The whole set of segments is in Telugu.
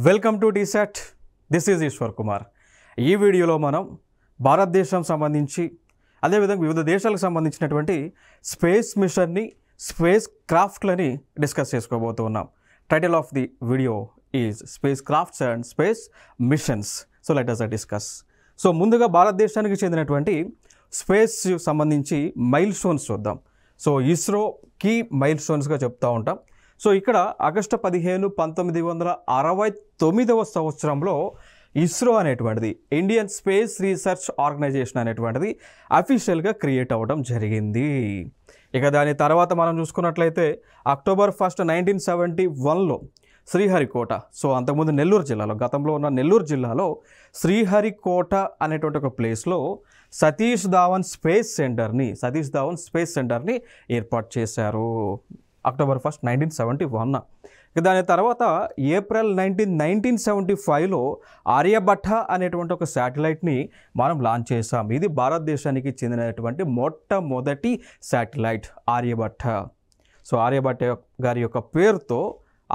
Welcome to TSAT. This is Eswar Kumar. ఈ వీడియోలో మనం భారతదేశం సంబంధించి అదేవిధంగా వివిధ దేశాలకు సంబంధించినటువంటి స్పేస్ మిషన్ని, స్పేస్ క్రాఫ్ట్లని డిస్కస్ చేసుకోబోతున్నాం. Title of the video is space crafts and space missions. So let us discuss. So ముందుగా భారతదేశానికి చెందినటువంటి స్పేస్ సంబంధించి మైల్ స్టోన్స్ చూద్దాం. సో ఇస్రో కీ మైల్ స్టోన్స్గా చెప్తూ ఉంటాం. సో ఇక్కడ ఆగస్టు 15, 1969 సంవత్సరంలో ఇస్రో అనేటువంటిది, ఇండియన్ స్పేస్ రీసెర్చ్ ఆర్గనైజేషన్ అనేటువంటిది అఫీషియల్గా క్రియేట్ అవ్వడం జరిగింది. ఇక దాని తర్వాత మనం చూసుకున్నట్లయితే అక్టోబర్ 1, 1971లో శ్రీహరికోట, సో అంతకుముందు నెల్లూరు జిల్లాలో, గతంలో ఉన్న నెల్లూరు జిల్లాలో శ్రీహరికోట అనేటువంటి ఒక ప్లేస్లో సతీష్ ధావన్ స్పేస్ సెంటర్ని ఏర్పాటు చేశారు. అక్టోబర్ 1, 1971. దాని తర్వాత ఏప్రిల్ 1975లో ఆర్యభట్ట అనేటువంటి ఒక శాటిలైట్ని మనం లాంచ్ చేసాం. ఇది భారతదేశానికి చెందినటువంటి మొట్టమొదటి శాటిలైట్ ఆర్యభట్ట. సో ఆర్యభట్ట గారి యొక్క పేరుతో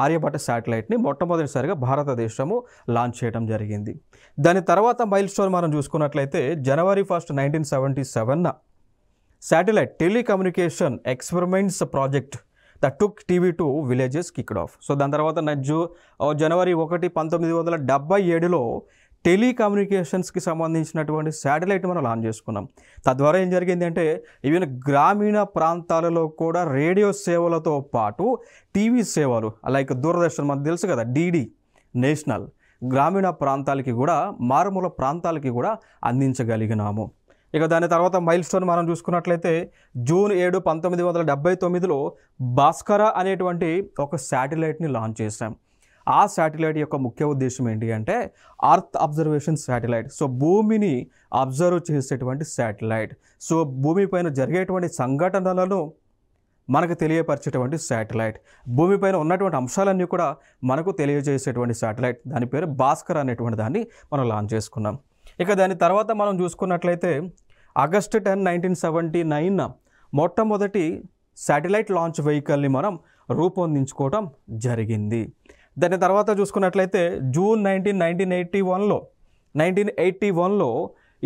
ఆర్యభట్ట శాటిలైట్ని మొట్టమొదటిసారిగా భారతదేశము లాంచ్ చేయడం జరిగింది. దాని తర్వాత మైల్ స్టోన్ మనం చూసుకున్నట్లయితే జనవరి 1, 1977 satellite telecommunication experiments project that took TV to villages kicked off. So దాని తర్వాత జనవరి 1, 1977లో టెలికమ్యూనికేషన్స్కి సంబంధించినటువంటి శాటిలైట్ మనం లాంచ్ చేసుకున్నాం. తద్వారా ఏం జరిగింది అంటే ఈవెన్ గ్రామీణ ప్రాంతాలలో కూడా రేడియో సేవలతో పాటు టీవీ సేవలు లైక్ దూరదర్శన్, మనకు తెలుసు కదా, DD నేషనల్, గ్రామీణ ప్రాంతాలకి కూడా, మారుమూల ప్రాంతాలకి కూడా అందించగలిగినాము. ఇక దాని తర్వాత మైల్ స్టోన్ మనం చూసుకున్నట్లయితే జూన్ 7, 1979లో భాస్కర అనేటువంటి ఒక శాటిలైట్ని లాంచ్ చేశాం. ఆ శాటిలైట్ యొక్క ముఖ్య ఉద్దేశం ఏంటి అంటే అర్త్ అబ్జర్వేషన్ శాటిలైట్. సో భూమిని అబ్జర్వ్ చేసేటువంటి శాటిలైట్. సో భూమిపైన జరిగేటువంటి సంఘటనలను మనకు తెలియపరిచేటువంటి శాటిలైట్, భూమిపైన ఉన్నటువంటి అంశాలన్నీ కూడా మనకు తెలియజేసేటువంటి శాటిలైట్. దాని పేరు భాస్కర్ అనేటువంటి దాన్ని మనం లాంచ్ చేసుకున్నాం. ఇక దాని తర్వాత మనం చూసుకున్నట్లయితే ఆగస్టు 10, 1979 మొట్టమొదటి శాటిలైట్ లాంచ్ వెహికల్ని మనం రూపొందించుకోవడం జరిగింది. దాని తర్వాత చూసుకున్నట్లయితే జూన్ 1981లో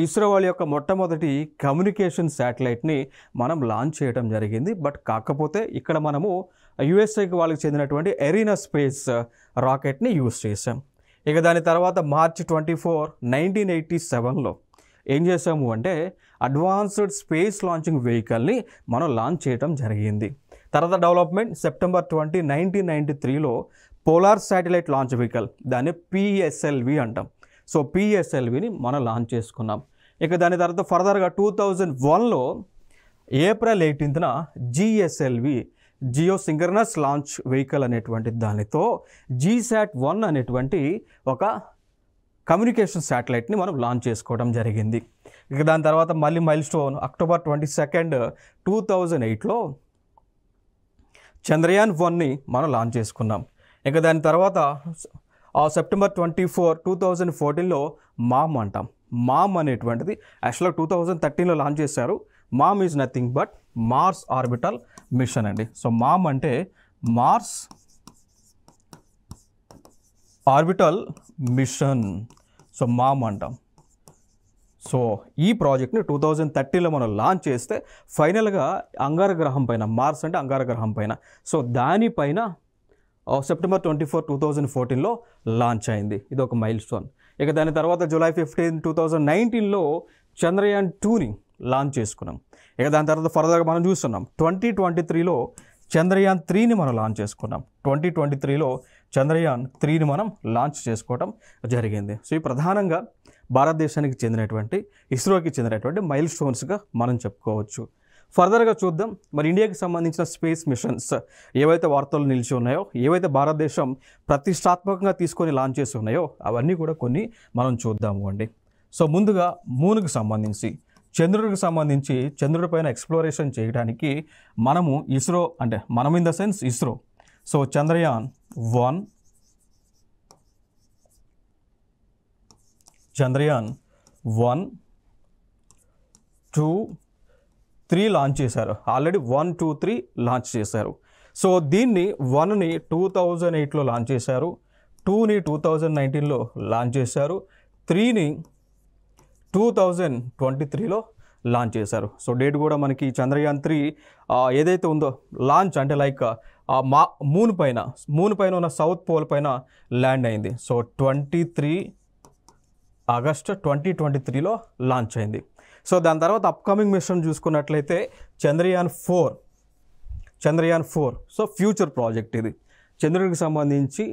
ఇస్రో వాళ్ళ యొక్క మొట్టమొదటి కమ్యూనికేషన్ శాటిలైట్ని మనం లాంచ్ చేయడం జరిగింది. బట్ కాకపోతే ఇక్కడ మనము యుఎస్ఏకి వాళ్ళకి చెందినటువంటి ఎరీనా స్పేస్ రాకెట్ని యూజ్ చేసాం. ఇక దాని తర్వాత మార్చి 24, 1987లో ఏం చేసాము అంటే అడ్వాన్స్డ్ స్పేస్ లాంచింగ్ వెహికల్ని మనం లాంచ్ చేయడం జరిగింది. తర్వాత డెవలప్మెంట్ సెప్టెంబర్ 20, 1993లో పోలార్ శాటిలైట్ లాంచ్ వెహికల్, దాన్ని PSLV అంటాం. సో PSLVని మనం లాంచ్ చేసుకున్నాం. ఇక దాని తర్వాత ఫర్దర్గా 2001లో ఏప్రిల్ 18న GSLV, geosynchronous launch vehicle అనేటువంటి దానితో GSAT-1 అనేటువంటి ఒక కమ్యూనికేషన్ శాటిలైట్ని మనం లాంచ్ చేసుకోవడం జరిగింది. ఇక దాని తర్వాత మళ్ళీ మైల్ స్టోన్ అక్టోబర్ 22, 2008లో చంద్రయాన్-1ని మనం లాంచ్ చేసుకున్నాం. ఇక దాని తర్వాత సెప్టెంబర్ 24, 2014లో మామ్ అంటాం. మామ్ అనేటువంటిది యాక్చువల్గా 2013లో లాంచ్ చేశారు. MOM is nothing but Mars orbital mission అండి. సో మామ్ అంటే Mars orbital mission. So MOM అంటాం. సో ఈ ప్రాజెక్ట్ని 2013లో మనం లాంచ్ చేస్తే ఫైనల్గా అంగారగ్రహం పైన, మార్స్ అంటే అంగారగ్రహం పైన, సో దానిపైన సెప్టెంబర్ 24, 2014లో లాంచ్ అయింది. ఇది ఒక మైల్ స్టోన్. ఇక దాని తర్వాత జూలై 15, 2019లో చంద్రయాన్-2ని లాంచ్ చేసుకున్నాం. ఇక దాని తర్వాత ఫర్దర్గా మనం చూస్తున్నాం 2023లో చంద్రయాన్-3ని మనం లాంచ్ చేసుకున్నాం. 2023లో చంద్రయాన్-3ని మనం లాంచ్ చేసుకోవడం జరిగింది. సో ఈ ప్రధానంగా భారతదేశానికి చెందినటువంటి, ఇస్రోకి చెందినటువంటి మైల్ స్టోన్స్గా మనం చెప్పుకోవచ్చు. ఫర్దర్గా చూద్దాం మరి ఇండియాకి సంబంధించిన స్పేస్ మిషన్స్ ఏవైతే వార్తలు నిలిచి ఉన్నాయో, ఏవైతే భారతదేశం ప్రతిష్టాత్మకంగా తీసుకొని లాంచ్ చేసి ఉన్నాయో అవన్నీ కూడా కొన్ని మనం చూద్దాము అండి. సో ముందుగా మూన్కి సంబంధించి, చంద్రుడికి సంబంధించి, చంద్రుడి పైన ఎక్స్ప్లోరేషన్ చేయడానికి మనము ఇస్రో, అంటే మనం in the sense ISRO, so Chandrayaan, Chandrayaan, 2, 3 launch చేశారు. ఆల్రెడీ 1, 2, 3 లాంచ్ చేశారు. సో దీన్ని 1ని 2008లో లాంచ్ చేశారు, 2ని 2019లో లాంచ్ చేశారు, 3ని 2023లో లాంచ్ చేశారు. సో డేట్ కూడా మనకి చంద్రయాన్ 3 ఏదైతే ఉందో లాంచ్ అంటే లైక్ మూన్ పైన ఉన్న సౌత్ పోల్ పైన ల్యాండ్ అయింది. సో 23 ఆగస్ట్ 2023లో లాంచ్ అయింది. సో దాని తర్వాత అప్కమింగ్ మిషన్ చూసుకున్నట్లయితే చంద్రయాన్ 4. సో ఫ్యూచర్ ప్రాజెక్ట్ ఇది, చంద్రుడికి సంబంధించి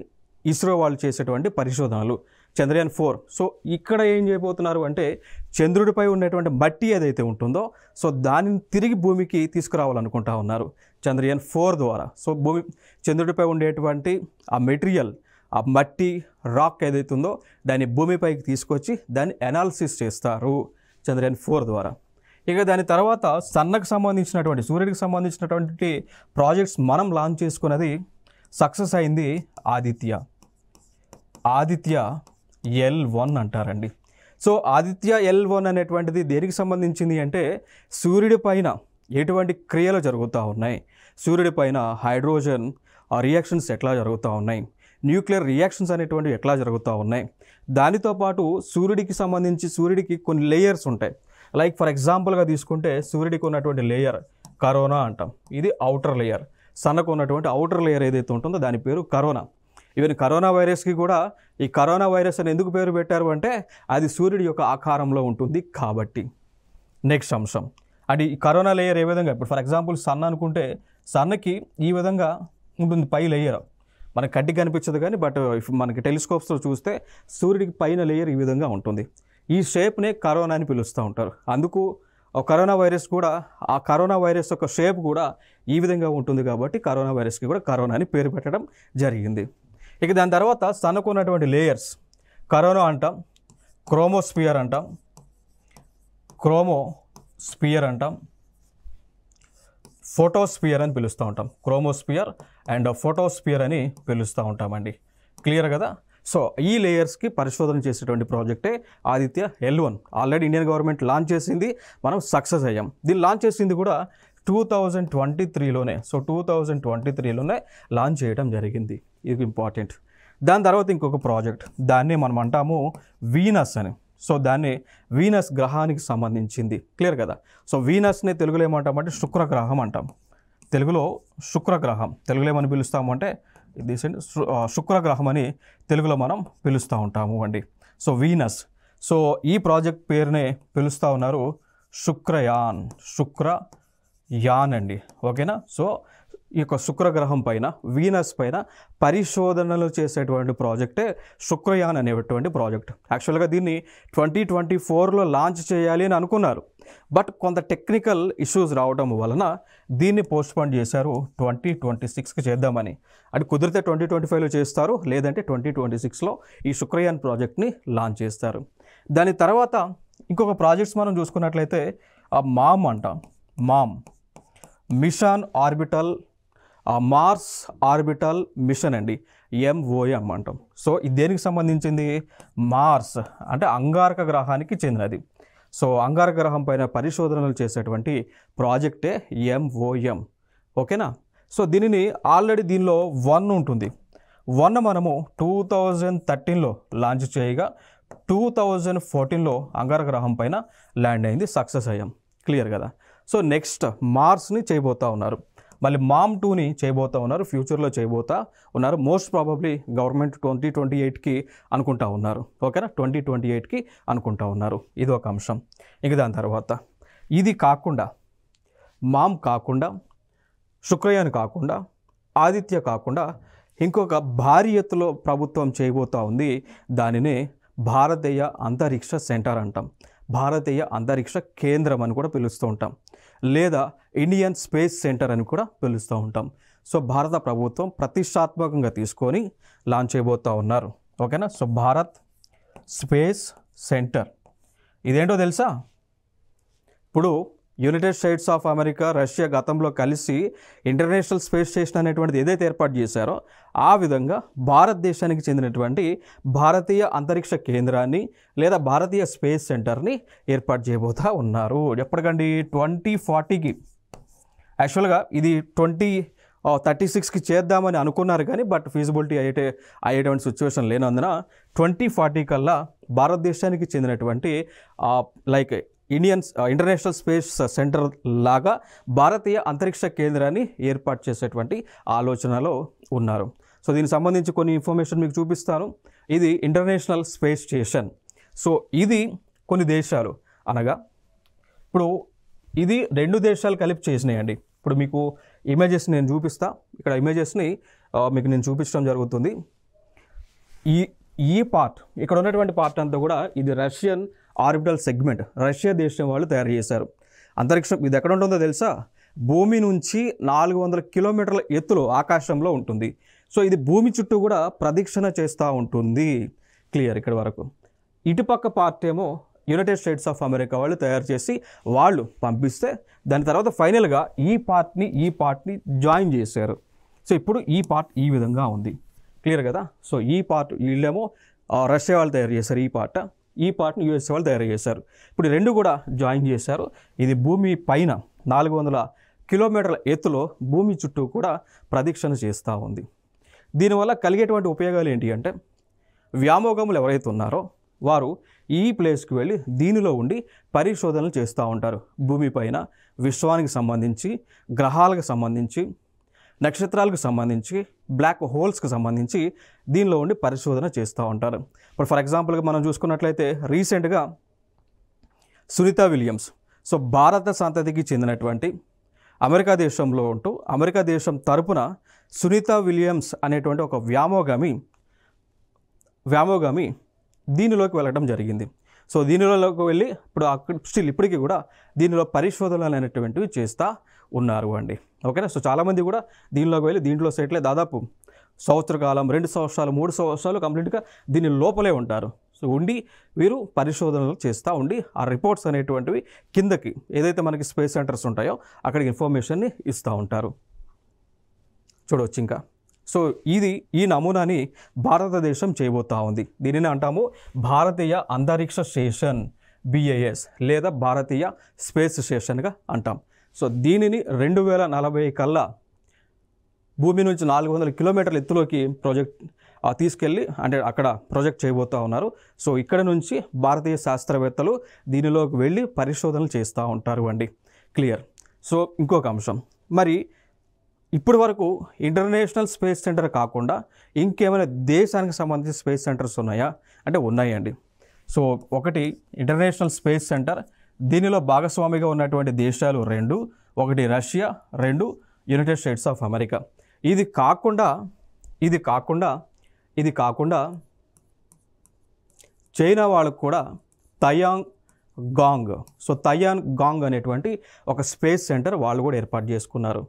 ఇస్రో వాళ్ళు చేసేటువంటి పరిశోధనలు. చంద్రయాన్ 4. సో ఇక్కడ ఏం చేయబోతున్నారు అంటే చంద్రుడిపై ఉన్నటువంటి మట్టి ఏదైతే ఉంటుందో సో దానిని తిరిగి భూమికి తీసుకురావాలనుకుంటా ఉన్నారు చంద్రయాన్ 4 ద్వారా. సో చంద్రుడిపై ఉండేటువంటి ఆ మెటీరియల్, ఆ మట్టి రాక్ ఏదైతే ఉందో దాన్ని భూమిపైకి తీసుకొచ్చి దాన్ని అనాలిసిస్ చేస్తారు చంద్రయాన్ 4 ద్వారా. ఇక దాని తర్వాత సన్నకు సంబంధించినటువంటి సూర్యుడికి సంబంధించినటువంటి ప్రాజెక్ట్స్ మనం లాంచ్ చేసుకున్నది సక్సెస్ అయింది ఆదిత్య L1 అంటారండి. సో ఆదిత్య L1 అనేటువంటిది దేనికి సంబంధించింది అంటే సూర్యుడి పైన ఎటువంటి క్రియలు జరుగుతూ ఉన్నాయి, సూర్యుడి పైన హైడ్రోజన్ రియాక్షన్స్ ఎట్లా జరుగుతూ ఉన్నాయి, న్యూక్లియర్ రియాక్షన్స్ అనేటువంటివి ఎట్లా జరుగుతూ ఉన్నాయి, దానితో పాటు సూర్యుడికి కొన్ని లేయర్స్ ఉంటాయి. లైక్ ఫర్ ఎగ్జాంపుల్గా తీసుకుంటే సూర్యుడికి ఉన్నటువంటి లేయర్ కరోనా అంటాం, ఇది అవుటర్ లేయర్. సన్నకు ఉన్నటువంటి అవుటర్ లేయర్ ఏదైతే ఉంటుందో దాని పేరు కరోనా. ఈవెన్ కరోనా వైరస్కి కూడా ఈ కరోనా వైరస్ అని ఎందుకు పేరు పెట్టారు అంటే అది సూర్యుడి యొక్క ఆకారంలో ఉంటుంది కాబట్టి. నెక్స్ట్ అంశం అంటే ఈ కరోనా లేయర్ ఏ విధంగా, ఇప్పుడు ఫర్ ఎగ్జాంపుల్ సన్ అనుకుంటే సన్నకి ఈ విధంగా ఉంటుంది పై లేయర్, మనకి కంటికి కనిపించదు కానీ బట్ మనకి టెలిస్కోప్స్తో చూస్తే సూర్యుడికి పైన లేయర్ ఈ విధంగా ఉంటుంది. ఈ షేప్నే కరోనా అని పిలుస్తూ ఉంటారు. అందుకు కరోనా వైరస్ కూడా ఆ కరోనా వైరస్ యొక్క షేప్ కూడా ఈ విధంగా ఉంటుంది కాబట్టి కరోనా వైరస్కి కూడా కరోనా అని పేరు పెట్టడం జరిగింది. ఇక దాని తర్వాత సన్నకు ఉన్నటువంటి లేయర్స్ కరోనా అంటాం, క్రోమోస్పియర్ అంటాం, ఫోటోస్పియర్ అని పిలుస్తూ ఉంటాం. క్రోమోస్పియర్ అండ్ ఫోటోస్పియర్ అని పిలుస్తూ ఉంటామండి. క్లియర్ కదా? సో ఈ లేయర్స్కి పరిశోధన చేసేటువంటి ప్రాజెక్టే Aditya L1. Already Indian government launch చేసింది, మనం సక్సెస్ అయ్యాం. దీన్ని లాంచ్ చేసింది కూడా 2023లోనే. సో 2023లోనే లాంచ్ చేయడం జరిగింది, ఇది ఇంపార్టెంట్. దాని తర్వాత ఇంకొక ప్రాజెక్ట్, దాన్ని మనం అంటాము వీనస్ అని. సో దాన్ని వీనస్ గ్రహానికి సంబంధించింది. క్లియర్ కదా? సో వీనస్ని తెలుగులో ఏమంటామంటే శుక్రగ్రహం అంటాం. తెలుగులో శుక్రగ్రహం, తెలుగులో ఏమని పిలుస్తామంటే ఇది శుక్రగ్రహం అని తెలుగులో మనం పిలుస్తూ ఉంటాము అండి. So Venus. సో ఈ ప్రాజెక్ట్ పేరునే పిలుస్తూ ఉన్నారు శుక్రయాన్ అండి. ఓకేనా? సో ఈ యొక్క శుక్రగ్రహం పైన, వీనస్ పైన పరిశోధనలు చేసేటువంటి ప్రాజెక్టే శుక్రయాన్ అనేటువంటి ప్రాజెక్ట్. యాక్చువల్గా దీన్ని 2024లో లాంచ్ చేయాలి అని అనుకున్నారు, బట్ కొంత టెక్నికల్ ఇష్యూస్ రావడం వలన దీన్ని పోస్ట్పోన్ చేశారు 2026కి చేద్దామని. అది కుదిరితే 2025లో చేస్తారు, లేదంటే 2026లో ఈ శుక్రయాన్ ప్రాజెక్ట్ని లాంచ్ చేస్తారు. దాని తర్వాత ఇంకొక ప్రాజెక్ట్స్ మనం చూసుకున్నట్లయితే మామ్ అంటాం. Mission orbital Mars orbital mission అండి, MOM అంటాం. సో ఇది దేనికి సంబంధించింది? మార్స్ అంటే అంగారక గ్రహానికి చెందినది. సో అంగారక గ్రహం పైన పరిశోధనలు చేసేటువంటి ప్రాజెక్టే MOM. ఓకేనా? సో దీనిని ఆల్రెడీ దీనిలో 1 ఉంటుంది. 1 మనము 2013లో లాంచ్ చేయగా 2014లో అంగారక గ్రహం పైన ల్యాండ్ అయింది, సక్సెస్ అయ్యాం. క్లియర్ కదా? సో నెక్స్ట్ మార్స్ని చేయబోతూ ఉన్నారు, మళ్ళీ మామ్ 2ని చేయబోతూ ఉన్నారు, ఫ్యూచర్లో చేయబోతా ఉన్నారు. మోస్ట్ ప్రాబబ్లీ గవర్నమెంట్ 2028కి అనుకుంటా ఉన్నారు. ఓకేనా? 2028కి అనుకుంటా ఉన్నారు. ఇది ఒక అంశం. ఇక దాని తర్వాత ఇది కాకుండా, మామ్ కాకుండా, శుక్రయాన్ కాకుండా, ఆదిత్య కాకుండా ఇంకొక భారీ ఎత్తులో ప్రభుత్వం చేయబోతూ ఉంది. దానినే భారతీయ అంతరిక్ష సెంటర్ అంటాం, భారతీయ అంతరిక్ష కేంద్రం అని కూడా పిలుస్తూ ఉంటాం, లేదా ఇండియన్ స్పేస్ సెంటర్ అని కూడా పిలుస్తూ ఉంటాం. సో భారత ప్రభుత్వం ప్రతిష్టాత్మకంగా తీసుకొని లాంచ్ చేయబోతూ ఉన్నారు. ఓకేనా? సో భారత్ స్పేస్ సెంటర్ ఇదేంటో తెలుసా? ఇప్పుడు United states of America, Russia గతంలో కలిసి ఇంటర్నేషనల్ స్పేస్ స్టేషన్ అనేటువంటిది ఏదైతే ఏర్పాటు చేశారో ఆ విధంగా భారతదేశానికి చెందినటువంటి భారతీయ అంతరిక్ష కేంద్రాన్ని లేదా భారతీయ స్పేస్ సెంటర్ని ఏర్పాటు చేయబోతూ ఉన్నారు. ఎప్పటికండి? 2040కి. యాక్చువల్గా ఇది 36కి చేద్దామని అనుకున్నారు కానీ బట్ ఫీజిబిలిటీ అయ్యేటువంటి సిచ్యువేషన్ లేనందున 2040 కల్లా భారతదేశానికి చెందినటువంటి లైక్ ఇంటర్నేషనల్ స్పేస్ సెంటర్ లాగా భారతీయ అంతరిక్ష కేంద్రాన్ని ఏర్పాటు చేసేటువంటి ఆలోచనలో ఉన్నారు. సో దీనికి సంబంధించి కొన్ని ఇన్ఫర్మేషన్ మీకు చూపిస్తాను. ఇది ఇంటర్నేషనల్ స్పేస్ స్టేషన్. సో ఇది కొన్ని దేశాలు అనగా ఇప్పుడు ఇది 2 దేశాలు కలిపి చేసినాయండి. ఇప్పుడు మీకు ఇమేజెస్ నేను చూపిస్తా. ఇక్కడ ఇమేజెస్ని మీకు నేను చూపించడం జరుగుతుంది. ఈ పార్ట్ ఇక్కడ ఉన్నటువంటి పార్ట్ అంతా కూడా ఇది రష్యన్ ఆర్బిటల్ సెగ్మెంట్. రష్యా దేశం వాళ్ళు తయారు చేశారు. అంతరిక్షం ఇది ఎక్కడ ఉంటుందో తెలుసా? భూమి నుంచి 400 కిలోమీటర్ల ఎత్తులో ఆకాశంలో ఉంటుంది. సో ఇది భూమి చుట్టూ కూడా ప్రదక్షిణ చేస్తూ ఉంటుంది. క్లియర్ ఇక్కడ వరకు. ఇటుపక్క పార్ట్ ఏమో యునైటెడ్ స్టేట్స్ ఆఫ్ అమెరికా వాళ్ళు తయారు చేసి వాళ్ళు పంపిస్తే దాని తర్వాత ఫైనల్గా ఈ పార్ట్ని జాయిన్ చేశారు. సో ఇప్పుడు ఈ పార్ట్ ఈ విధంగా ఉంది. క్లియర్ కదా? సో ఈ పార్ట్ వీళ్ళేమో రష్యా వాళ్ళు తయారు చేశారు. ఈ పార్ట్ని యూఎస్ వాళ్ళు తయారు చేశారు. ఇప్పుడు 2 కూడా జాయిన్ చేశారు. ఇది భూమి పైన 400 కిలోమీటర్ల ఎత్తులో భూమి చుట్టూ కూడా ప్రదక్షిణ చేస్తూ ఉంది. దీనివల్ల కలిగేటువంటి ఉపయోగాలు ఏంటి అంటే వ్యామోగములు ఎవరైతే ఉన్నారో వారు ఈ ప్లేస్కి వెళ్ళి దీనిలో ఉండి పరిశోధనలు చేస్తూ ఉంటారు. భూమిపైన విశ్వానికి సంబంధించి, గ్రహాలకు సంబంధించి, నక్షత్రాలకు సంబంధించి, బ్లాక్ హోల్స్కి సంబంధించి దీనిలో ఉండి పరిశోధన చేస్తూ ఉంటారు. ఇప్పుడు ఫర్ ఎగ్జాంపుల్గా మనం చూసుకున్నట్లయితే రీసెంట్గా సునీతా విలియమ్స్, సో భారత సంతతికి చెందినటువంటి అమెరికా దేశంలో ఉంటూ అమెరికా దేశం తరపున సునీతా విలియమ్స్ అనేటువంటి ఒక వ్యామోగామి దీనిలోకి వెళ్ళడం జరిగింది. సో దీనిలోకి వెళ్ళి ఇప్పుడు ఇప్పటికీ కూడా దీనిలో పరిశోధనలు అనేటువంటివి చేస్తూ ఉన్నారు అండి. ఓకేనా? సో చాలామంది కూడా దీనిలోకి వెళ్ళి దీంట్లో సెటిల్ దాదాపు సంవత్సర కాలం, 2 సంవత్సరాలు, 3 సంవత్సరాలు కంప్లీట్గా దీని లోపలే ఉంటారు. సో ఉండి వీరు పరిశోధనలు చేస్తూ ఉండి ఆ రిపోర్ట్స్ అనేటువంటివి కిందకి ఏదైతే మనకి స్పేస్ సెంటర్స్ ఉంటాయో అక్కడికి ఇన్ఫర్మేషన్ని ఇస్తూ ఉంటారు. చూడవచ్చు ఇంకా. సో ఈ నమూనాని భారతదేశం చేయబోతూ ఉంది. దీనిని అంటాము భారతీయ అంతరిక్ష స్టేషన్, BIS లేదా భారతీయ స్పేస్ స్టేషన్గా అంటాం. సో దీనిని 2040 కల్లా భూమి నుంచి 400 కిలోమీటర్ల ఎత్తులోకి తీసుకెళ్ళి అంటే అక్కడ ప్రాజెక్ట్ చేయబోతూ ఉన్నారు. సో ఇక్కడ నుంచి భారతీయ శాస్త్రవేత్తలు దీనిలోకి వెళ్ళి పరిశోధనలు చేస్తూ ఉంటారు అండి. క్లియర్. సో ఇంకొక అంశం, మరి ఇప్పటి వరకు ఇంటర్నేషనల్ స్పేస్ సెంటర్ కాకుండా ఇంకేమైనా దేశానికి సంబంధించిన స్పేస్ సెంటర్స్ ఉన్నాయా అంటే ఉన్నాయండి. సో ఒకటి ఇంటర్నేషనల్ స్పేస్ సెంటర్, దీనిలో భాగస్వామిగా ఉన్నటువంటి దేశాలు 2, ఒకటి Russia, 2 United states of America. ఇది కాకుండా చైనా వాళ్ళకు కూడా తయాంగాంగ్ అనేటువంటి ఒక స్పేస్ సెంటర్ వాళ్ళు కూడా ఏర్పాటు చేసుకున్నారు.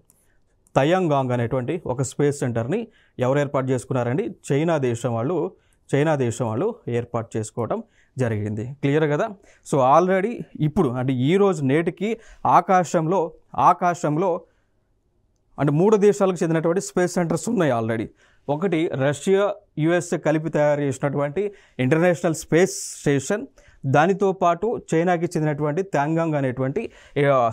తయాంగాంగ్ అనేటువంటి ఒక స్పేస్ సెంటర్ని ఎవరు ఏర్పాటు చేసుకున్నారండి? చైనా దేశం వాళ్ళు ఏర్పాటు చేసుకోవడం జరిగింది. క్లియర్ కదా? సో ఆల్రెడీ ఇప్పుడు అంటే ఈరోజు నేటికి ఆకాశంలో అంటే 3 దేశాలకు చెందినటువంటి స్పేస్ సెంటర్స్ ఉన్నాయి ఆల్రెడీ. ఒకటి రష్యా, USA కలిపి తయారు చేసినటువంటి ఇంటర్నేషనల్ స్పేస్ స్టేషన్, దానితో పాటు చైనాకి చెందినటువంటి త్యాంగాంగ్ అనేటువంటి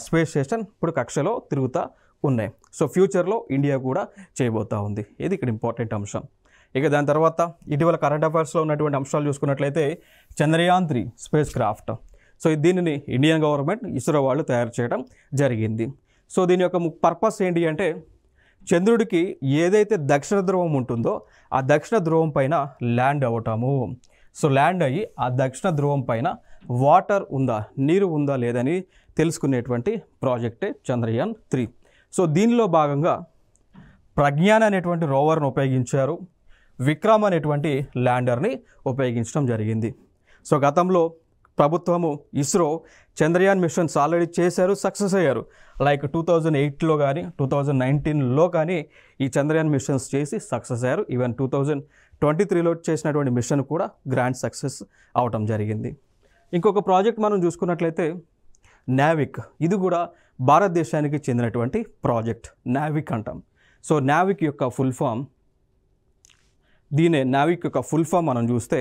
స్పేస్ స్టేషన్ ఇప్పుడు కక్షలో తిరుగుతూ ఉన్నాయి. సో ఫ్యూచర్లో ఇండియా కూడా చేయబోతూ ఉంది. ఇది ఇక్కడ ఇంపార్టెంట్ అంశం. ఇక దాని తర్వాత ఇటీవల కరెంట్ అఫైర్స్లో ఉన్నటువంటి అంశాలు చూసుకున్నట్లయితే చంద్రయాన్ 3 స్పేస్ క్రాఫ్ట్. సో దీనిని ఇండియన్ గవర్నమెంట్, ఇస్రో వాళ్ళు తయారు చేయడం జరిగింది. సో దీని యొక్క పర్పస్ ఏంటి అంటే చంద్రుడికి ఏదైతే దక్షిణ ధ్రువం ఉంటుందో ఆ దక్షిణ ధ్రువం పైన ల్యాండ్ అవ్వటము. సో ల్యాండ్ అయ్యి ఆ దక్షిణ ధ్రువం పైన వాటర్ ఉందా, నీరు ఉందా లేదని తెలుసుకునేటువంటి ప్రాజెక్టే చంద్రయాన్ 3. సో దీనిలో భాగంగా ప్రజ్ఞాన్ అనేటువంటి రోవర్ను ఉపయోగించారు, విక్రమ్ అనేటువంటి ల్యాండర్ని ఉపయోగించడం జరిగింది. సో గతంలో ప్రభుత్వము ఇస్రో చంద్రయాన్ మిషన్స్ ఆల్రెడీ చేశారు, సక్సెస్ అయ్యారు. లైక్ 2008లో కానీ 2019లో కానీ ఈ చంద్రయాన్ మిషన్స్ చేసి సక్సెస్ అయ్యారు. ఈవెన్ 2023లో చేసినటువంటి మిషన్ కూడా గ్రాండ్ సక్సెస్ అవటం జరిగింది. ఇంకొక ప్రాజెక్ట్ మనం చూసుకున్నట్లయితే నావిక్, ఇది కూడా భారతదేశానికి చెందినటువంటి ప్రాజెక్ట్. నావిక్ అంటాం. సో నావిక్ యొక్క ఫుల్ ఫామ్ మనం చూస్తే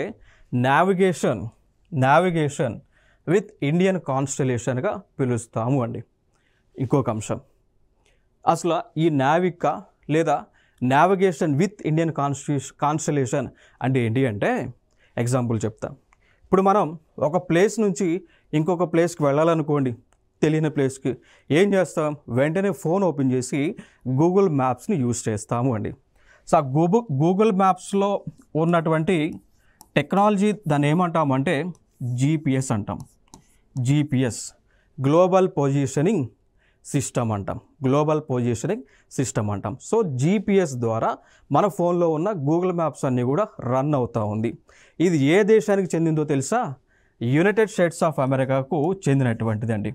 నావిగేషన్ విత్ ఇండియన్ కాన్స్టలేషన్గా పిలుస్తాము అండి. ఇంకొక అంశం, అసలు ఈ నావిక లేదా నావిగేషన్ విత్ ఇండియన్ కాన్స్టలేషన్ అంటే ఏంటి అంటే ఎగ్జాంపుల్ చెప్తా. ఇప్పుడు మనం ఒక ప్లేస్ నుంచి ఇంకొక ప్లేస్కి వెళ్ళాలనుకోండి, తెలియని ప్లేస్కి ఏం చేస్తాం, వెంటనే ఫోన్ ఓపెన్ చేసి గూగుల్ మ్యాప్స్ని యూజ్ చేస్తాము అండి. సో ఆ గూగుల్ మ్యాప్స్లో ఉన్నటువంటి టెక్నాలజీ దాన్ని ఏమంటామంటే జీపీఎస్ అంటాం. జీపీఎస్ గ్లోబల్ పొజిషనింగ్ సిస్టమ్ అంటాం. గ్లోబల్ పొజిషనింగ్ సిస్టమ్ అంటాం. సో జీపీఎస్ ద్వారా మన ఫోన్లో ఉన్న గూగుల్ మ్యాప్స్ అన్నీ కూడా రన్ అవుతూ ఉంది. ఇది ఏ దేశానికి చెందిందో తెలుసా? యునైటెడ్ స్టేట్స్ ఆఫ్ అమెరికాకు చెందినటువంటిది అండి.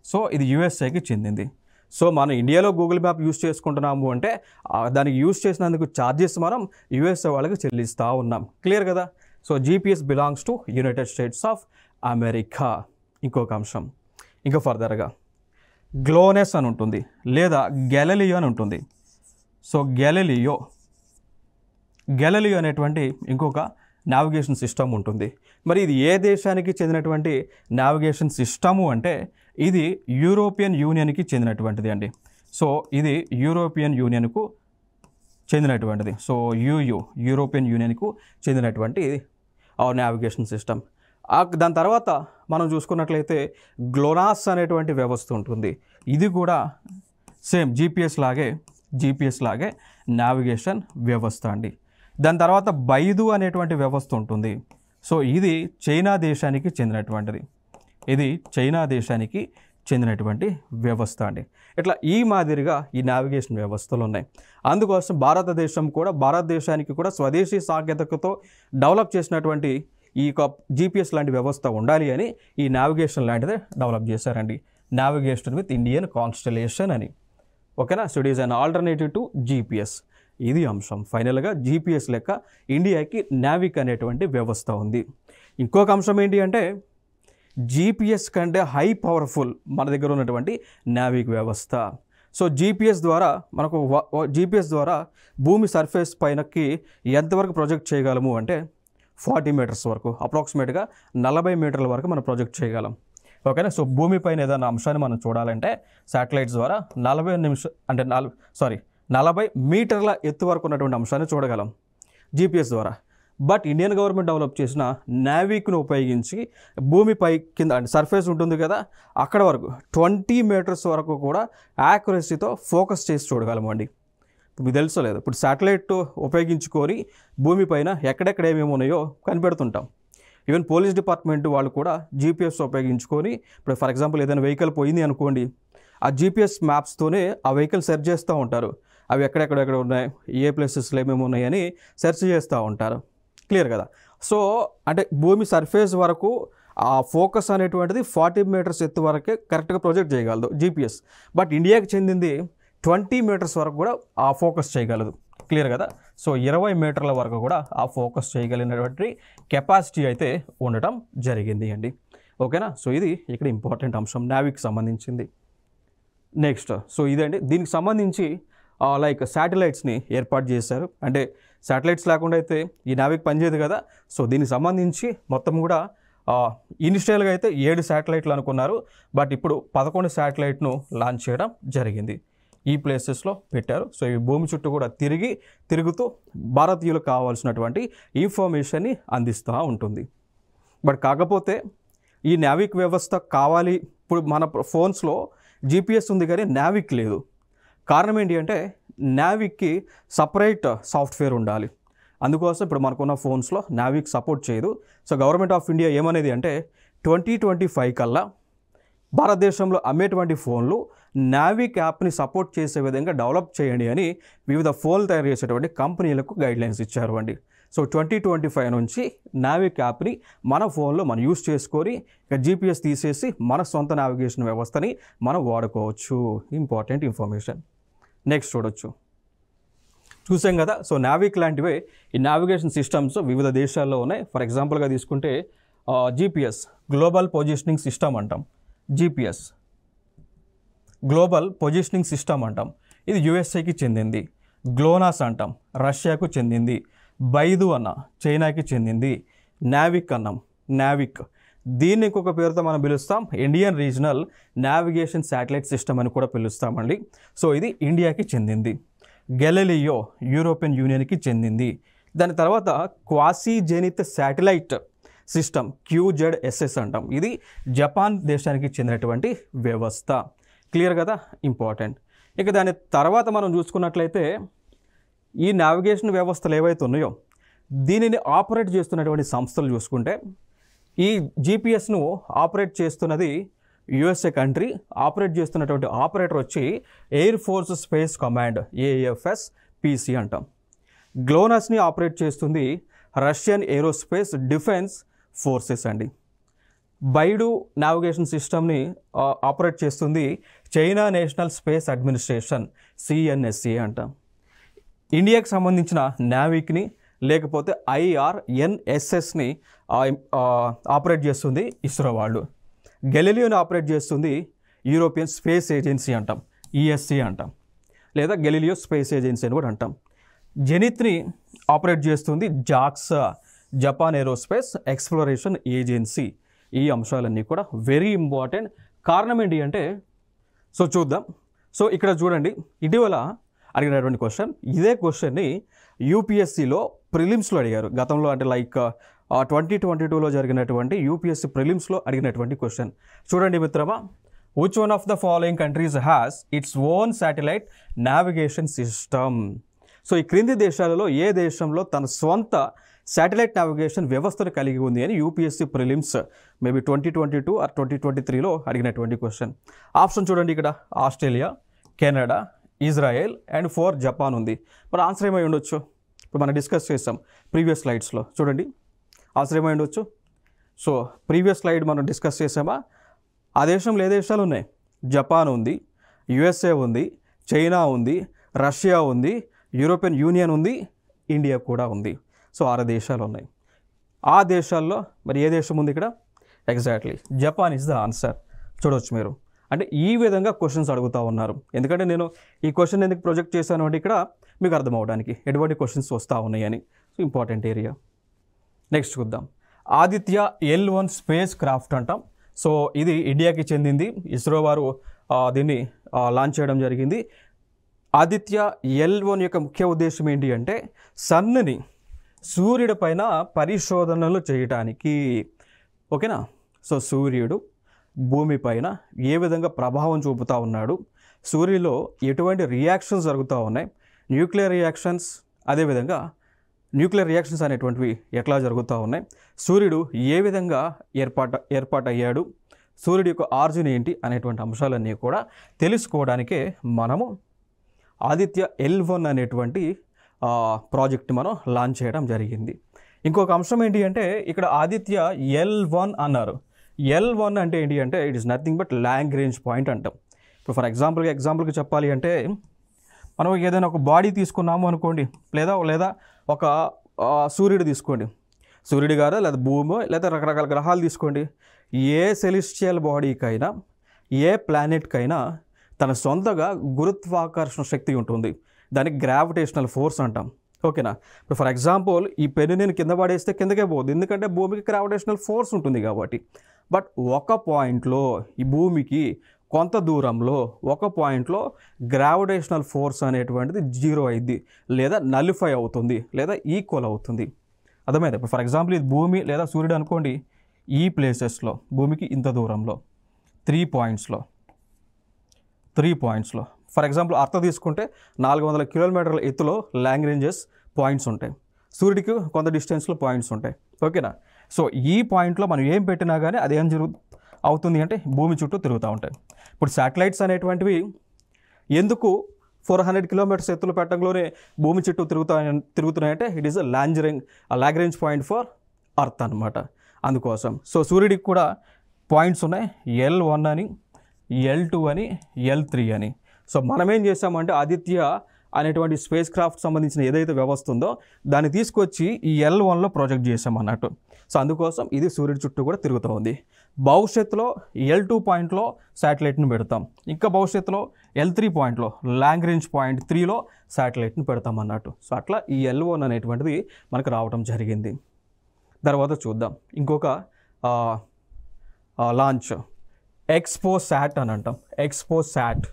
సో ఇది యుఎస్ఏకి చెందింది. సో మనం ఇండియాలో గూగుల్ మ్యాప్ యూస్ చేసుకుంటున్నాము అంటే దానికి యూస్ చేసినందుకు ఛార్జెస్ మనం యుఎస్ఏ వాళ్ళకి చెల్లిస్తూ ఉన్నాం. క్లియర్ కదా? So GPS belongs to United states of America. ఇంకొక అంశం ఇంకా ఫర్దర్గా గ్లోనెస్ అని ఉంటుంది, లేదా గెలలియో అని ఉంటుంది. సో గెలలియో అనేటువంటి ఇంకొక నావిగేషన్ సిస్టమ్ ఉంటుంది. మరి ఇది ఏ దేశానికి చెందినటువంటి నావిగేషన్ సిస్టము అంటే ఇది యూరోపియన్ యూనియన్కి చెందినటువంటిది అండి. సో ఇది యూరోపియన్ యూనియన్కు చెందినటువంటిది. సో యూరోపియన్ యూనియన్కు చెందినటువంటి నావిగేషన్ సిస్టమ్. దాని తర్వాత మనం చూసుకున్నట్లయితే గ్లోనాస్ అనేటువంటి వ్యవస్థ ఉంటుంది. ఇది కూడా సేమ్ జీపీఎస్ లాగే నావిగేషన్ వ్యవస్థ అండి. దాని తర్వాత బైదు అనేటువంటి వ్యవస్థ ఉంటుంది. సో ఇది చైనా దేశానికి చెందినటువంటి వ్యవస్థ అండి. ఇట్లా ఈ మాదిరిగా ఈ నావిగేషన్ వ్యవస్థలు ఉన్నాయి. అందుకోసం భారతదేశానికి కూడా స్వదేశీ సాంకేతికతతో డెవలప్ చేసినటువంటి ఈ జీపీఎస్ లాంటి వ్యవస్థ ఉండాలి అని ఈ నావిగేషన్ లాంటిదే డెవలప్ చేశారండి. నావిగేషన్ విత్ ఇండియన్ కాన్స్టలేషన్ అని. ఓకేనా? So it is an alternative to GPS. ఇది అంశం. ఫైనల్గా జీపీఎస్ లెక్క ఇండియాకి నావిక్ అనేటువంటి వ్యవస్థ ఉంది. ఇంకొక అంశం ఏంటి అంటే జీపీఎస్ కంటే హై పవర్ఫుల్ మన దగ్గర ఉన్నటువంటి నావిక్ వ్యవస్థ. సో జీపీఎస్ ద్వారా భూమి సర్ఫేస్ పైనకి ఎంతవరకు ప్రొజెక్ట్ చేయగలము అంటే 40 మీటర్స్ వరకు, అప్రాక్సిమేట్గా 40 మీటర్ల వరకు మనం ప్రొజెక్ట్ చేయగలం. ఓకేనా? సో భూమిపైన ఏదైనా అంశాన్ని మనం చూడాలంటే శాటిలైట్స్ ద్వారా 40 మీటర్ల ఎత్తు వరకు ఉన్నటువంటి అంశాన్ని చూడగలం జీపీఎస్ ద్వారా. బట్ ఇండియన్ గవర్నమెంట్ డెవలప్ చేసిన నావిక్ను ఉపయోగించి భూమిపై కింద అంటే సర్ఫేస్ ఉంటుంది కదా, అక్కడ వరకు 20 మీటర్స్ వరకు కూడా యాక్యురసీతో ఫోకస్ చేసి చూడగలము అండి. మీకు తెలుసలేదు, ఇప్పుడు శాటిలైట్ ఉపయోగించుకొని భూమిపైన ఎక్కడెక్కడ ఏమేమి ఉన్నాయో కనిపెడుతుంటాం. ఈవెన్ పోలీస్ డిపార్ట్మెంట్ వాళ్ళు కూడా జీపీఎస్ ఉపయోగించుకొని, ఇప్పుడు ఫర్ ఎగ్జాంపుల్ ఏదైనా వెహికల్ పోయింది అనుకోండి, ఆ జీపీఎస్ మ్యాప్స్తోనే ఆ వెహికల్ సెర్చ్ చేస్తూ ఉంటారు. అవి ఎక్కడెక్కడ ఉన్నాయి, ఏ ప్లేసెస్లో ఏమేమి ఉన్నాయని సెర్చ్ చేస్తూ ఉంటారు. క్లియర్ కదా? సో అంటే భూమి సర్ఫేస్ వరకు ఆ ఫోకస్ అనేటువంటిది 40 మీటర్స్ ఎత్తు వరకే కరెక్ట్గా ప్రొజెక్ట్ చేయగలదు జీపీఎస్. బట్ ఇండియాకి చెందింది 20 మీటర్స్ వరకు కూడా ఆ ఫోకస్ చేయగలదు. క్లియర్ కదా? సో 20 మీటర్ల వరకు కూడా ఆ ఫోకస్ చేయగలిగినటువంటి కెపాసిటీ అయితే ఉండటం జరిగింది అండి. ఓకేనా? సో ఇది ఇక్కడ ఇంపార్టెంట్ అంశం నావిక్ సంబంధించింది. నెక్స్ట్ సో ఇదండి, దీనికి సంబంధించి లైక్ శాటిలైట్స్ని ఏర్పాటు చేశారు. అంటే శాటిలైట్స్ లేకుండా అయితే ఈ నావిక్ పనిచేయదు కదా. సో దీనికి సంబంధించి మొత్తం కూడా ఇనిషియల్గా అయితే 7 శాటిలైట్లు అనుకున్నారు. బట్ ఇప్పుడు 11 శాటిలైట్ను లాంచ్ చేయడం జరిగింది. ఈ ప్లేసెస్లో పెట్టారు. సో ఈ భూమి చుట్టూ కూడా తిరుగుతూ భారతీయులకు కావాల్సినటువంటి ఇన్ఫర్మేషన్ని అందిస్తూ ఉంటుంది. బట్ కాకపోతే ఈ నావిక్ వ్యవస్థ కావాలి, ఇప్పుడు మన ఫోన్స్లో జీపీఎస్ ఉంది కానీ నావిక్ లేదు. కారణం ఏంటి అంటే నావిక్కి సపరేట్ సాఫ్ట్వేర్ ఉండాలి. అందుకోసం ఇప్పుడు మనకున్న ఫోన్స్లో నావిక్ సపోర్ట్ చేయదు. సో గవర్నమెంట్ ఆఫ్ ఇండియా ఏమనేది అంటే 2025 కల్లా భారతదేశంలో అమ్మేటువంటి ఫోన్లు నావిక్ యాప్ని సపోర్ట్ చేసే విధంగా డెవలప్ చేయండి అని వివిధ ఫోన్లు తయారు చేసేటువంటి కంపెనీలకు గైడ్లైన్స్ ఇచ్చారు అండి. సో 2025 నుంచి నావిక్ యాప్ని మన ఫోన్లో మనం యూస్ చేసుకొని ఇక జీపీఎస్ తీసేసి మన సొంత నావిగేషన్ వ్యవస్థని మనం వాడుకోవచ్చు. Important information. నెక్స్ట్ చూసాం కదా. సో నావిక్ లాంటివే ఈ నావిగేషన్ సిస్టమ్స్ వివిధ దేశాల్లో ఉన్నాయి. ఫర్ ఎగ్జాంపుల్గా తీసుకుంటే జీపీఎస్ గ్లోబల్ పొజిషనింగ్ సిస్టమ్ అంటాం. జీపీఎస్ గ్లోబల్ పొజిషనింగ్ సిస్టమ్ అంటాం. ఇది యుఎస్ఏకి చెందింది. గ్లోనాస్ అంటాం, రష్యాకు చెందింది. బైదు అన్న చైనాకి చెందింది. నావిక్ అన్నాం, నావిక్ దీన్ని ఇంకొక పేరుతో మనం పిలుస్తాం Indian regional navigation satellite system అని కూడా పిలుస్తామండి. సో ఇది ఇండియాకి చెందింది. గెలీలియో యూరోపియన్ యూనియన్కి చెందింది. దాని తర్వాత క్వాసీజెనిత్ శాటిలైట్ సిస్టమ్ QZSS అంటాం. ఇది జపాన్ దేశానికి చెందినటువంటి వ్యవస్థ. క్లియర్ కదా, ఇంపార్టెంట్. ఇక దాని తర్వాత మనం చూసుకున్నట్లయితే ఈ నావిగేషన్ వ్యవస్థలు ఏవైతే ఉన్నాయో దీనిని ఆపరేట్ చేస్తున్నటువంటి సంస్థలు చూసుకుంటే ఈ GPS-ను ఆపరేట్ చేస్తున్నది USA కంట్రీ. ఆపరేట్ చేస్తున్నటువంటి ఆపరేటర్ వచ్చి air force space command AFSPC అంటాం. గ్లోనస్ని ఆపరేట్ చేస్తుంది రష్యన్ ఏరోస్పేస్ డిఫెన్స్ ఫోర్సెస్ అండి. బైడు నావిగేషన్ సిస్టమ్ని ఆపరేట్ చేస్తుంది China national space administration CNSA అంటాం. ఇండియాకి సంబంధించిన నావిక్ని లేకపోతే IRNSSని ఆపరేట్ చేస్తుంది ఇస్రో వాళ్ళు. గెలీలియోని ఆపరేట్ చేస్తుంది యూరోపియన్ స్పేస్ ఏజెన్సీ అంటాం, ESC అంటాం, లేదా గెలీలియో స్పేస్ ఏజెన్సీ అని కూడా అంటాం. జెనిత్ని ఆపరేట్ చేస్తుంది JAXA, Japan aerospace exploration agency. ఈ అంశాలన్నీ కూడా వెరీ ఇంపార్టెంట్. కారణం ఏంటి అంటే చూద్దాం. ఇక్కడ చూడండి, ఇటీవల అడిగినటువంటి క్వశ్చన్, ఇదే క్వశ్చన్ని UPSCలో ప్రిలిమ్స్లో అడిగారు గతంలో. అంటే లైక్ 2022లో జరిగినటువంటి UPSC ప్రిలిమ్స్లో అడిగినటువంటి క్వశ్చన్. చూడండి మిత్రమా, which one of the following countries has its own satellite navigation system? ఈ క్రింది దేశాలలో ఏ దేశంలో తన స్వంత శాటిలైట్ నావిగేషన్ వ్యవస్థను కలిగి ఉంది అని UPSC ప్రిలిమ్స్ మేబీ 2022 ఆర్ 2023లో అడిగినటువంటి క్వశ్చన్. ఆప్షన్ చూడండి, ఇక్కడ Australia, Canada, Israel and 4 Japan ఉంది. మరి ఆన్సర్ ఏమై ఉండొచ్చు? ఇప్పుడు మనం డిస్కస్ చేసాం ప్రీవియస్ స్లైడ్స్లో. చూడండి ఆన్సర్ ఏమై ఉండొచ్చు. ప్రీవియస్ స్లైడ్ మనం డిస్కస్ చేసామా, ఆ దేశంలో ఏ దేశాలు ఉన్నాయి? జపాన్ ఉంది, USA ఉంది, చైనా ఉంది, రష్యా ఉంది, యూరోపియన్ యూనియన్ ఉంది, ఇండియా కూడా ఉంది. 6 దేశాలు ఉన్నాయి. ఆ దేశాల్లో మరి ఏ దేశం ఉంది ఇక్కడ? Exactly Japan is the answer. చూడవచ్చు మీరు. అంటే ఈ విధంగా క్వశ్చన్స్ అడుగుతూ ఉన్నారు. ఎందుకంటే నేను ఈ క్వశ్చన్ ఎందుకు ప్రొజెక్ట్ చేశాను అంటే ఇక్కడ మీకు అర్థం అవడానికి ఎటువంటి క్వశ్చన్స్ వస్తూ ఉన్నాయని. Important area. నెక్స్ట్ చూద్దాం. ఆదిత్య L1 స్పేస్ క్రాఫ్ట్ అంటాం. ఇది ఇండియాకి చెందింది. ఇస్రో వారు దీన్ని లాంచ్ చేయడం జరిగింది. ఆదిత్య L1 యొక్క ముఖ్య ఉద్దేశం ఏంటి అంటే సన్ని సూర్యుడి పైన పరిశోధనలు చేయటానికి. ఓకేనా? సూర్యుడు భూమి పైన ఏ విధంగా ప్రభావం చూపుతూ ఉన్నాడు, సూర్యులో ఎటువంటి రియాక్షన్స్ జరుగుతూ ఉన్నాయి, న్యూక్లియర్ రియాక్షన్స్, అదేవిధంగా న్యూక్లియర్ రియాక్షన్స్ అనేటువంటివి ఎట్లా జరుగుతూ ఉన్నాయి, సూర్యుడు ఏ విధంగా ఏర్పాటయ్యాడు, సూర్యుడి యొక్క ఆరిజిన్ ఏంటి అనేటువంటి అంశాలన్నీ కూడా తెలుసుకోవడానికే మనము ఆదిత్య L1 అనేటువంటి ప్రాజెక్ట్ మనం లాంచ్ చేయడం జరిగింది. ఇంకొక అంశం ఏంటి అంటే ఇక్కడ ఆదిత్య L1 అన్నారు. L1 అంటే ఏంటి అంటే it is nothing but Lagrange point అంటాం. ఇప్పుడు ఫర్ ఎగ్జాంపుల్కి చెప్పాలి అంటే మనం ఏదైనా ఒక బాడీ తీసుకున్నాము అనుకోండి, లేదా ఒక సూర్యుడు తీసుకోండి, సూర్యుడు గారు లేదా భూమి లేదా రకరకాల గ్రహాలు తీసుకోండి. ఏ సెలిస్టియల్ బాడీకైనా ఏ ప్లానెట్కైనా తన సొంతగా గురుత్వాకర్షణ శక్తి ఉంటుంది. దానికి గ్రావిటేషనల్ ఫోర్స్ అంటాం. ఓకేనా? ఇప్పుడు ఫర్ ఎగ్జాంపుల్ ఈ పెన్ను నేను కింద పడేస్తే కిందకే పోదు, ఎందుకంటే భూమికి గ్రావిటేషనల్ ఫోర్స్ ఉంటుంది కాబట్టి. బట్ ఒక పాయింట్లో ఈ భూమికి కొంత దూరంలో ఒక పాయింట్లో గ్రావిటేషనల్ ఫోర్స్ అనేటువంటిది 0 అయింది, లేదా నలిఫై అవుతుంది, లేదా ఈక్వల్ అవుతుంది. అర్థమైంది? ఇప్పుడు ఫర్ ఎగ్జాంపుల్ ఇది భూమి లేదా సూర్యుడు అనుకోండి. ఈ ప్లేసెస్లో భూమికి ఇంత దూరంలో 3 పాయింట్స్లో ఫర్ ఎగ్జాంపుల్ అర్త్ తీసుకుంటే 400 కిలోమీటర్ల ఎత్తులో లాంగ్రేంజెస్ పాయింట్స్ ఉంటాయి. సూర్యుడికి కొంత డిస్టెన్స్లో పాయింట్స్ ఉంటాయి. ఓకేనా? ఈ పాయింట్లో మనం ఏం పెట్టినా కానీ అదేం అవుతుంది అంటే భూమి చుట్టూ తిరుగుతూ ఉంటాయి. ఇప్పుడు శాటిలైట్స్ అనేటువంటివి ఎందుకు 400 కిలోమీటర్స్ ఎత్తులో పెట్టడంలోనే భూమి చుట్టూ తిరుగుతున్నాయంటే it is Lagrange point for earth అనమాట. అందుకోసం సూర్యుడికి కూడా పాయింట్స్ ఉన్నాయి, L1 అని, L2 అని, L3 అని. మనం ఏం చేసామంటే ఆదిత్య అనేటువంటి స్పేస్ క్రాఫ్ట్ సంబంధించిన ఏదైతే వ్యవస్థ ఉందో దాన్ని తీసుకొచ్చి ఈ L1లో ప్రొజెక్ట్ చేసాం అన్నట్టు. అందుకోసం ఇది సూర్యుడి చుట్టూ కూడా తిరుగుతూ ఉంది. భవిష్యత్తులో L2 పాయింట్లో శాటిలైట్ని పెడతాం, ఇంకా భవిష్యత్తులో L3 పాయింట్లో లాంగ్రేంజ్ పాయింట్ 3లో శాటిలైట్ని పెడతాం అన్నట్టు. అట్లా ఈ L1 అనేటువంటిది మనకు రావడం జరిగింది. తర్వాత చూద్దాం ఇంకొక లాంచ్, ఎక్స్పోసాట్ అని అంటాం. ఎక్స్పోసాట్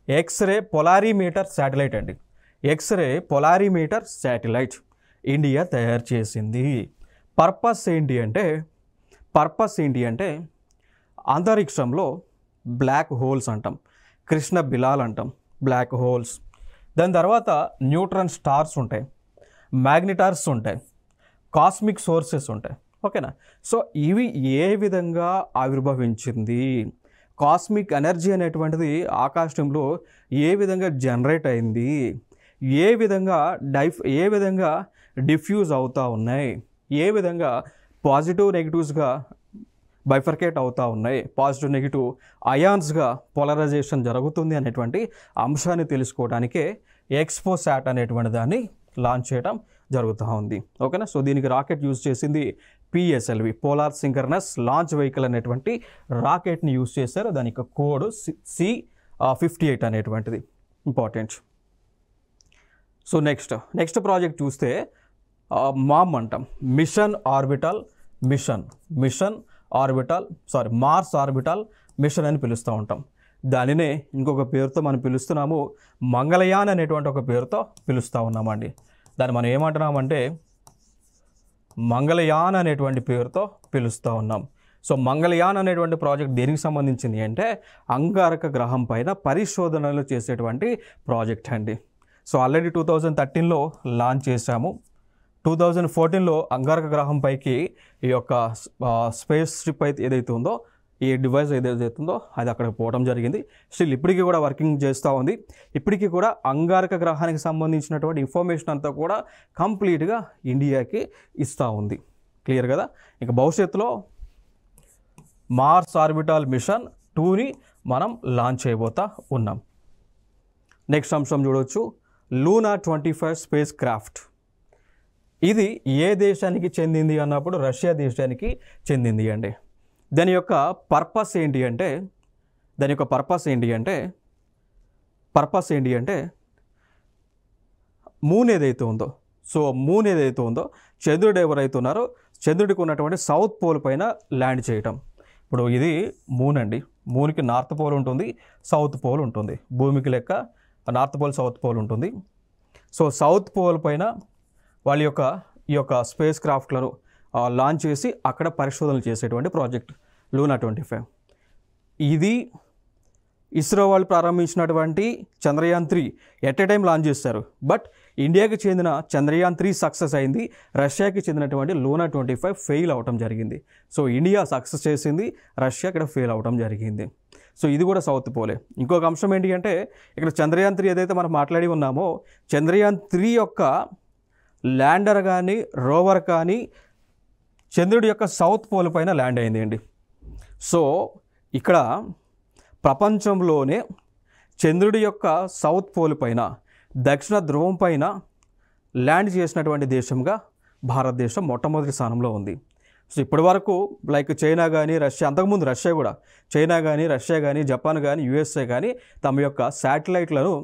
ఎక్స్రే పొలారీమీటర్ శాటిలైట్ అండి. ఎక్స్రే పొలారిమీటర్ శాటిలైట్ ఇండియా తయారు చేసింది. పర్పస్ ఏంటి అంటే అంతరిక్షంలో బ్లాక్ హోల్స్ అంటాం, కృష్ణ బిలాల్ అంటాం, బ్లాక్ హోల్స్. దాని తర్వాత న్యూట్రాన్ స్టార్స్ ఉంటాయి, మ్యాగ్నెటార్స్ ఉంటాయి, కాస్మిక్ సోర్సెస్ ఉంటాయి. ఓకేనా? సో ఇవి ఏ విధంగా ఆవిర్భవించింది, కాస్మిక్ ఎనర్జీ అనేటువంటిది ఆకాశంలో ఏ విధంగా జనరేట్ అయింది, ఏ విధంగా డిఫ్యూజ్ అవుతూ ఉన్నాయి, ఏ విధంగా పాజిటివ్ నెగిటివ్స్గా బైఫర్కేట్ అవుతూ ఉన్నాయి, పాజిటివ్ నెగిటివ్ అయాన్స్గా పోలరైజేషన్ జరుగుతుంది అనేటువంటి అంశాన్ని తెలుసుకోవడానికే ఎక్స్పోసాట్ అనేటువంటి దాన్ని లాంచ్ చేయడం జరుగుతూ ఉంది. ఓకేనా? సో దీనికి రాకెట్ యూజ్ చేసింది PSLV, polar synchronous launch vehicle అనేటువంటి రాకెట్ని యూజ్ చేశారు. దాని యొక్క కోడ్ C58 అనేటువంటిది ఇంపార్టెంట్. సో నెక్స్ట్ ప్రాజెక్ట్ చూస్తే మామ్ అంటాం, మార్స్ ఆర్బిటల్ మిషన్ అని పిలుస్తూ ఉంటాం. దానినే ఇంకొక పేరుతో మనం పిలుస్తున్నాము, మంగళయాన్ అనేటువంటి ఒక పేరుతో పిలుస్తూ ఉన్నామండి. దాన్ని మనం ఏమంటున్నామంటే మంగళయాన్ అనేటువంటి పేరుతో పిలుస్తూ ఉన్నాం. సో మంగళయాన్ అనేటువంటి ప్రాజెక్ట్ దేనికి సంబంధించింది అంటే అంగారక గ్రహం పైన పరిశోధనలు చేసేటువంటి ప్రాజెక్ట్ అండి. సో ఆల్రెడీ 2013లో లాంచ్ చేశాము. 2014లో అంగారక గ్రహం పైకి ఈ యొక్క స్పేస్ షిప్ అయితే ఏదైతే ఉందో, ఈ డివైస్ ఏదైతే ఉందో అది అక్కడికి పోవడం జరిగింది. స్టిల్ ఇప్పటికీ కూడా వర్కింగ్ చేస్తూ ఉంది. ఇప్పటికీ కూడా అంగారక గ్రహానికి సంబంధించినటువంటి ఇన్ఫర్మేషన్ అంతా కూడా కంప్లీట్గా ఇండియాకి ఇస్తూ ఉంది. క్లియర్ కదా? ఇక భవిష్యత్తులో మార్స్ ఆర్బిటల్ మిషన్ 2ని మనం లాంచ్ చేయబోతా ఉన్నాం. నెక్స్ట్ అంశం చూడవచ్చు, లూనా 25 స్పేస్ క్రాఫ్ట్. ఇది ఏ దేశానికి చెందింది అన్నప్పుడు రష్యా దేశానికి చెందింది అండి. దాని యొక్క పర్పస్ ఏంటి అంటే మూన్ ఏదైతే ఉందో చంద్రుడు ఎవరైతే ఉన్నారో చంద్రుడికి ఉన్నటువంటి సౌత్ పోల్ పైన ల్యాండ్ చేయటం. ఇప్పుడు ఇది మూన్ అండి. మూన్కి నార్త్ పోల్ ఉంటుంది, సౌత్ పోల్ ఉంటుంది. భూమికి లెక్క నార్త్ పోల్, సౌత్ పోల్ ఉంటుంది. సో సౌత్ పోల్ పైన వాళ్ళ ఈ యొక్క స్పేస్ క్రాఫ్ట్లను లాంచ్ చేసి అక్కడ పరిశోధనలు చేసేటువంటి ప్రాజెక్ట్ లూనా 25. ఇది ఇస్రో వాళ్ళు ప్రారంభించినటువంటి Chandrayaan 3 at a time launch చేస్తారు. బట్ ఇండియాకి చెందిన చంద్రయాన్ 3 సక్సెస్ అయింది, రష్యాకి చెందినటువంటి లూనా 25 ఫెయిల్ అవటం జరిగింది. సో ఇండియా సక్సెస్ చేసింది, రష్యా ఇక్కడ ఫెయిల్ అవటం జరిగింది. సో ఇది కూడా సౌత్ పోలే. ఇంకొక అంశం ఏంటి అంటే ఇక్కడ చంద్రయాన్ 3 ఏదైతే మనం మాట్లాడి ఉన్నామో చంద్రయాన్ 3 యొక్క ల్యాండర్ కానీ రోవర్ కానీ చంద్రుడి యొక్క సౌత్ పోల్ పైన ల్యాండ్ అయింది అండి. సో ఇక్కడ ప్రపంచంలోనే చంద్రుడి యొక్క సౌత్ పోల్ పైన దక్షిణ ధ్రువం పైన ల్యాండ్ చేసినటువంటి దేశంగా భారతదేశం మొట్టమొదటి స్థానంలో ఉంది. సో ఇప్పటి వరకు లైక్ చైనా కానీ రష్యా, అంతకుముందు చైనా కానీ జపాన్ కానీ USA కానీ తమ యొక్క శాటిలైట్లను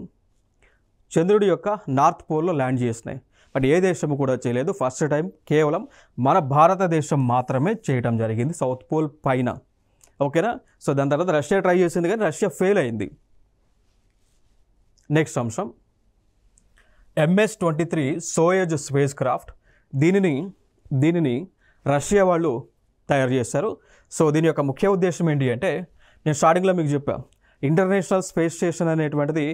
చంద్రుడి యొక్క నార్త్ పోల్లో ల్యాండ్ చేసినాయి. బట్ ఏ దేశం కూడా చేయలేదు. ఫస్ట్ టైం కేవలం మన భారతదేశం మాత్రమే చేయడం జరిగింది సౌత్ పోల్ పైన. ఓకేనా? సో దాని తర్వాత రష్యా ట్రై చేసింది కానీ రష్యా ఫెయిల్ అయింది. నెక్స్ట్ అంశం MS-23 సోయజ్ స్పేస్ క్రాఫ్ట్. దీనిని రష్యా వాళ్ళు తయారు చేశారు. సో దీని యొక్క ముఖ్య ఉద్దేశం ఏంటి అంటే నేను స్టార్టింగ్లో మీకు చెప్పాను, ఇంటర్నేషనల్ స్పేస్ స్టేషన్ అనేటువంటిది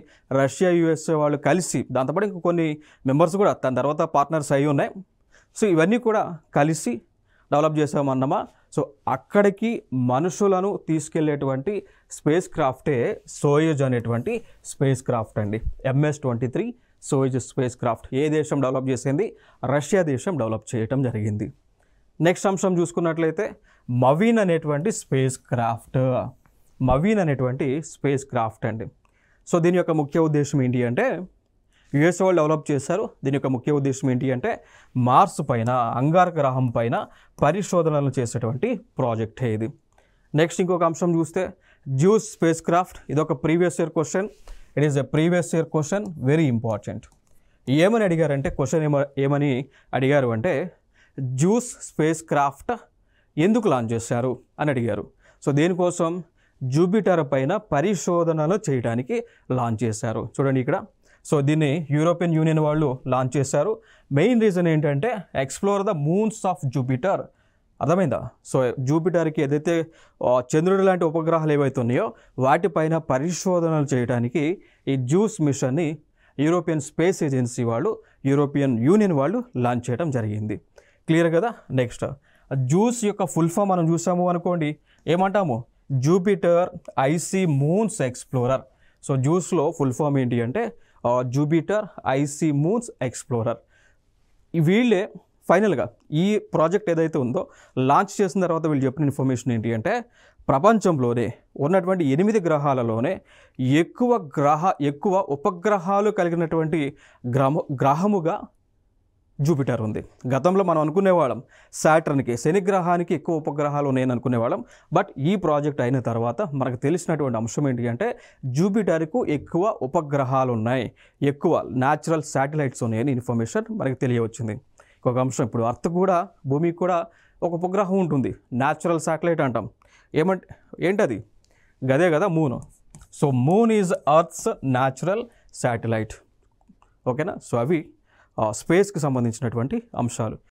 రష్యా USA వాళ్ళు కలిసి, దాంతోపాటు ఇంకా కొన్ని మెంబర్స్ కూడా దాని తర్వాత పార్ట్నర్స్ అయి ఉన్నాయి. సో ఇవన్నీ కూడా కలిసి డెవలప్ చేసామన్నమా. సో అక్కడికి మనుషులను తీసుకెళ్లేటువంటి స్పేస్ క్రాఫ్టే సోయజ్ అనేటువంటి స్పేస్ క్రాఫ్ట్ అండి. MS-23 సోయజ్ స్పేస్ క్రాఫ్ట్ ఏ దేశం డెవలప్ చేసింది? రష్యా దేశం డెవలప్ చేయటం జరిగింది. నెక్స్ట్ అంశం చూసుకున్నట్లయితే మవీన్ అనేటువంటి స్పేస్ క్రాఫ్ట్ అండి. సో దీని యొక్క ముఖ్య ఉద్దేశం ఏంటి అంటే US వాళ్ళు డెవలప్ చేశారు. దీని యొక్క ముఖ్య ఉద్దేశం ఏంటి అంటే మార్స్ పైన, అంగారక గ్రహం పైన పరిశోధనలు చేసేటువంటి ప్రాజెక్టే ఇది. నెక్స్ట్ ఇంకొక అంశం చూస్తే జ్యూస్ స్పేస్ క్రాఫ్ట్. ఇదొక previous year question. It is a previous year question, very important. ఏమని అడిగారంటే ఏమని అడిగారు అంటే జ్యూస్ స్పేస్ క్రాఫ్ట్ ఎందుకు లాంచ్ చేశారు అని అడిగారు. సో దేనికోసం? జూపిటర్ పైన పరిశోధనలు చేయడానికి లాంచ్ చేశారు. చూడండి ఇక్కడ సో దీన్ని యూరోపియన్ యూనియన్ వాళ్ళు లాంచ్ చేశారు. మెయిన్ రీజన్ ఏంటంటే explore the moons of Jupiter. అర్థమైందా? సో జూపిటర్కి ఏదైతే చంద్రుడు లాంటి ఉపగ్రహాలు ఏవైతే ఉన్నాయో వాటిపైన పరిశోధనలు చేయడానికి ఈ జూస్ మిషన్ని యూరోపియన్ స్పేస్ ఏజెన్సీ వాళ్ళు, యూరోపియన్ యూనియన్ వాళ్ళు లాంచ్ చేయడం జరిగింది. క్లియర్ కదా? నెక్స్ట్ జూస్ యొక్క ఫుల్ ఫామ్ మనం చూసాము అనుకోండి, ఏమంటాము? Jupiter icy moons explorer. So జూస్లో ఫుల్ ఫామ్ ఏంటి అంటే జూపిటర్ ఐసీ మూన్స్ ఎక్స్ప్లోరర్. వీళ్ళే ఫైనల్గా ఈ ప్రాజెక్ట్ ఏదైతే ఉందో లాంచ్ చేసిన తర్వాత వీళ్ళు చెప్పిన ఇన్ఫర్మేషన్ ఏంటి అంటే ప్రపంచంలోనే ఉన్నటువంటి 8 గ్రహాలలోనే ఎక్కువ ఉపగ్రహాలు కలిగినటువంటి గ్రహముగా జూపిటర్ ఉంది. గతంలో మనం అనుకునేవాళ్ళం సాటర్న్కి, శని గ్రహానికి ఎక్కువ ఉపగ్రహాలు ఉన్నాయని అనుకునేవాళ్ళం. బట్ ఈ ప్రాజెక్ట్ అయిన తర్వాత మనకు తెలిసినటువంటి అంశం ఏంటి అంటే జూపిటర్కు ఎక్కువ ఉపగ్రహాలు ఉన్నాయి, ఎక్కువ న్యాచురల్ శాటిలైట్స్ ఉన్నాయని ఇన్ఫర్మేషన్ మనకు తెలియవచ్చింది. ఒక అంశం, ఇప్పుడు అర్త్ కూడా, భూమికి కూడా ఒక ఉపగ్రహం ఉంటుంది, న్యాచురల్ శాటిలైట్ అంటాం. ఏంటది? గదే కదా moon. So moon is earth's natural satellite. ఓకేనా? సో అవి స్పేస్కి సంబంధించినటువంటి అంశాలు.